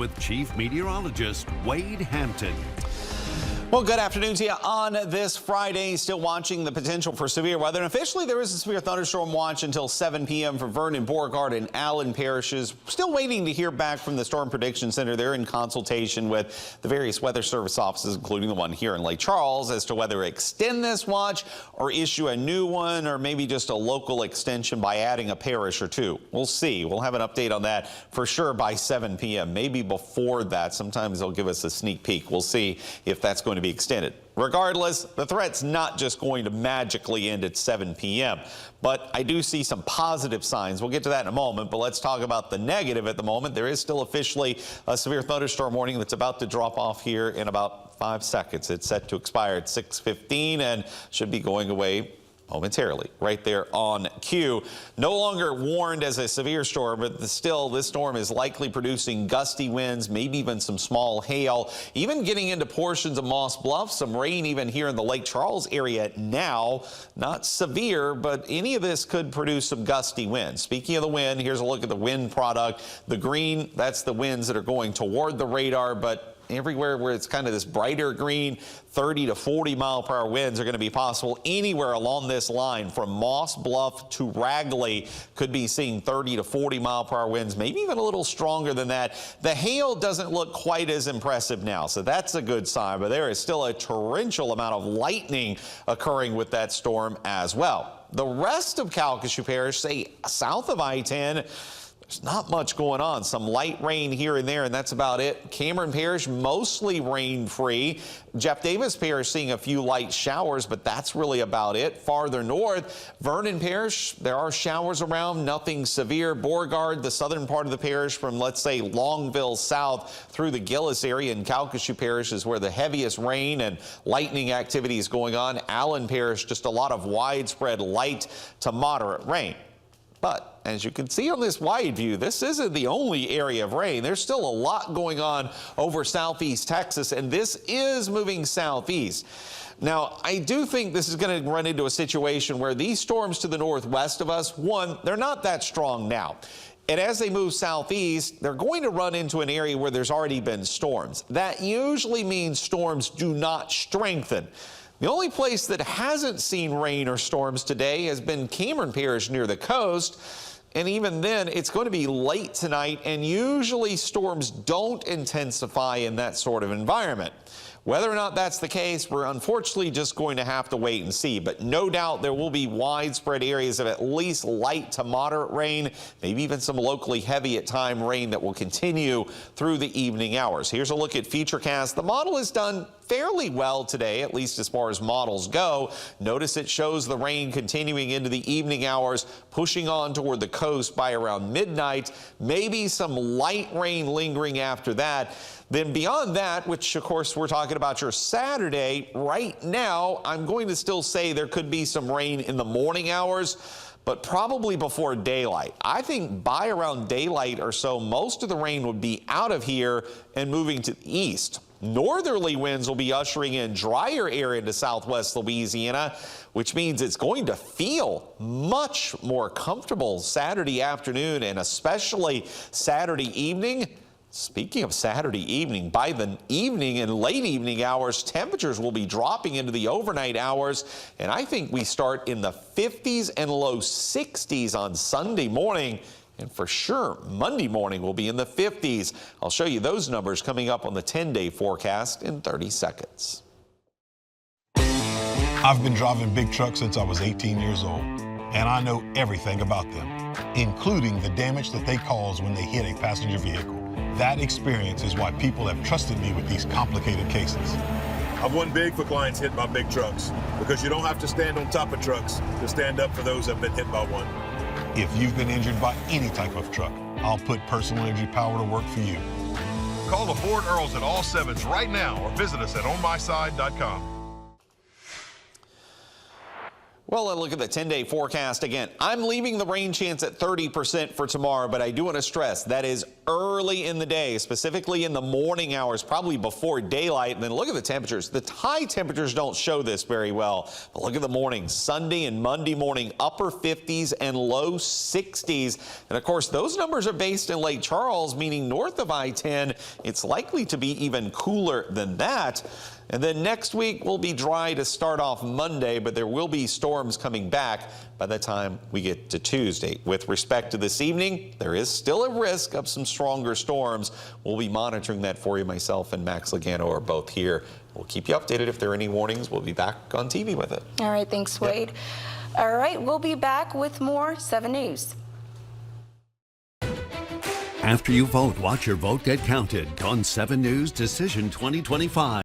With Chief Meteorologist Wade Hampton. Well, good afternoon to you on this Friday. Still watching the potential for severe weather. And officially, there is a severe thunderstorm watch until 7 p.m. for Vernon, Beauregard, and Allen parishes. Still waiting to hear back from the Storm Prediction Center. They're in consultation with the various weather service offices, including the one here in Lake Charles, as to whether to extend this watch or issue a new one, or maybe just a local extension by adding a parish or two. We'll see. We'll have an update on that for sure by 7 p.m. Maybe before that. Sometimes they'll give us a sneak peek. We'll see if that's going to be extended. Regardless, the threat's not just going to magically end at 7 p.m. But I do see some positive signs. We'll get to that in a moment, but let's talk about the negative at the moment. There is still officially a severe thunderstorm warning that's about to drop off here in about 5 seconds. It's set to expire at 6:15 and should be going away momentarily, right there on cue. No longer warned as a severe storm, but still this storm is likely producing gusty winds, maybe even some small hail, even getting into portions of Moss Bluff, some rain even here in the Lake Charles area now. Not severe, but any of this could produce some gusty winds. Speaking of the wind, here's a look at the wind product. The green, that's the winds that are going toward the radar, but everywhere where it's kind of this brighter green, 30 to 40 mile per hour winds are going to be possible anywhere along this line from Moss Bluff to Ragley. Could be seeing 30 to 40 mile per hour winds, maybe even a little stronger than that. The hail doesn't look quite as impressive now, so that's a good sign, but there is still a torrential amount of lightning occurring with that storm as well. The rest of Calcasieu Parish, say south of I-10, there's not much going on. Some light rain here and there, and that's about it. Cameron Parish, mostly rain-free. Jeff Davis Parish seeing a few light showers, but that's really about it. Farther north, Vernon Parish, there are showers around, nothing severe. Beauregard, the southern part of the parish from, let's say, Longville south through the Gillis area, and Calcasieu Parish is where the heaviest rain and lightning activity is going on. Allen Parish, just a lot of widespread light to moderate rain. But as you can see on this wide view, this isn't the only area of rain. There's still a lot going on over southeast Texas, and this is moving southeast. Now, I do think this is going to run into a situation where these storms to the northwest of us, one, they're not that strong now. And as they move southeast, they're going to run into an area where there's already been storms. That usually means storms do not strengthen. The only place that hasn't seen rain or storms today has been Cameron Parish near the coast. And even then, it's going to be late tonight, and usually storms don't intensify in that sort of environment. Whether or not that's the case, we're unfortunately just going to have to wait and see. But no doubt there will be widespread areas of at least light to moderate rain, maybe even some locally heavy at time rain that will continue through the evening hours. Here's a look at Futurecast. The model is done fairly well today, at least as far as models go. Notice it shows the rain continuing into the evening hours, pushing on toward the coast by around midnight, maybe some light rain lingering after that. Then beyond that, which of course we're talking about your Saturday, right now I'm going to still say there could be some rain in the morning hours, but probably before daylight. I think by around daylight or so, most of the rain would be out of here and moving to the east. Northerly winds will be ushering in drier air into southwest Louisiana, which means it's going to feel much more comfortable Saturday afternoon and especially Saturday evening. Speaking of Saturday evening, by the evening and late evening hours, temperatures will be dropping into the overnight hours, and I think we start in the 50s and low 60s on Sunday morning. And for sure, Monday morning will be in the 50s. I'll show you those numbers coming up on the 10-day forecast in 30 seconds. I've been driving big trucks since I was 18 years old, and I know everything about them, including the damage that they cause when they hit a passenger vehicle. That experience is why people have trusted me with these complicated cases. I've won big for clients hit by big trucks, because you don't have to stand on top of trucks to stand up for those that have been hit by one. If you've been injured by any type of truck, I'll put Personal Energy Power to work for you. Call the Ford Earls at all sevens right now or visit us at onmyside.com. Well, look at the 10-day forecast again. I'm leaving the rain chance at 30% for tomorrow, but I do want to stress that is early in the day, specifically in the morning hours, probably before daylight. And then look at the temperatures. The high temperatures don't show this very well, but look at the morning. Sunday and Monday morning, upper 50s and low 60s. And of course, those numbers are based in Lake Charles, meaning north of I-10, it's likely to be even cooler than that. And then next week will be dry to start off Monday, but there will be storms coming back by the time we get to Tuesday. With respect to this evening, there is still a risk of some stronger storms. We'll be monitoring that for you. Myself and Max Logano are both here. We'll keep you updated if there are any warnings. We'll be back on TV with it. All right, thanks, Wade. All right, we'll be back with more 7 News. After you vote, watch your vote get counted on 7 News Decision 2025.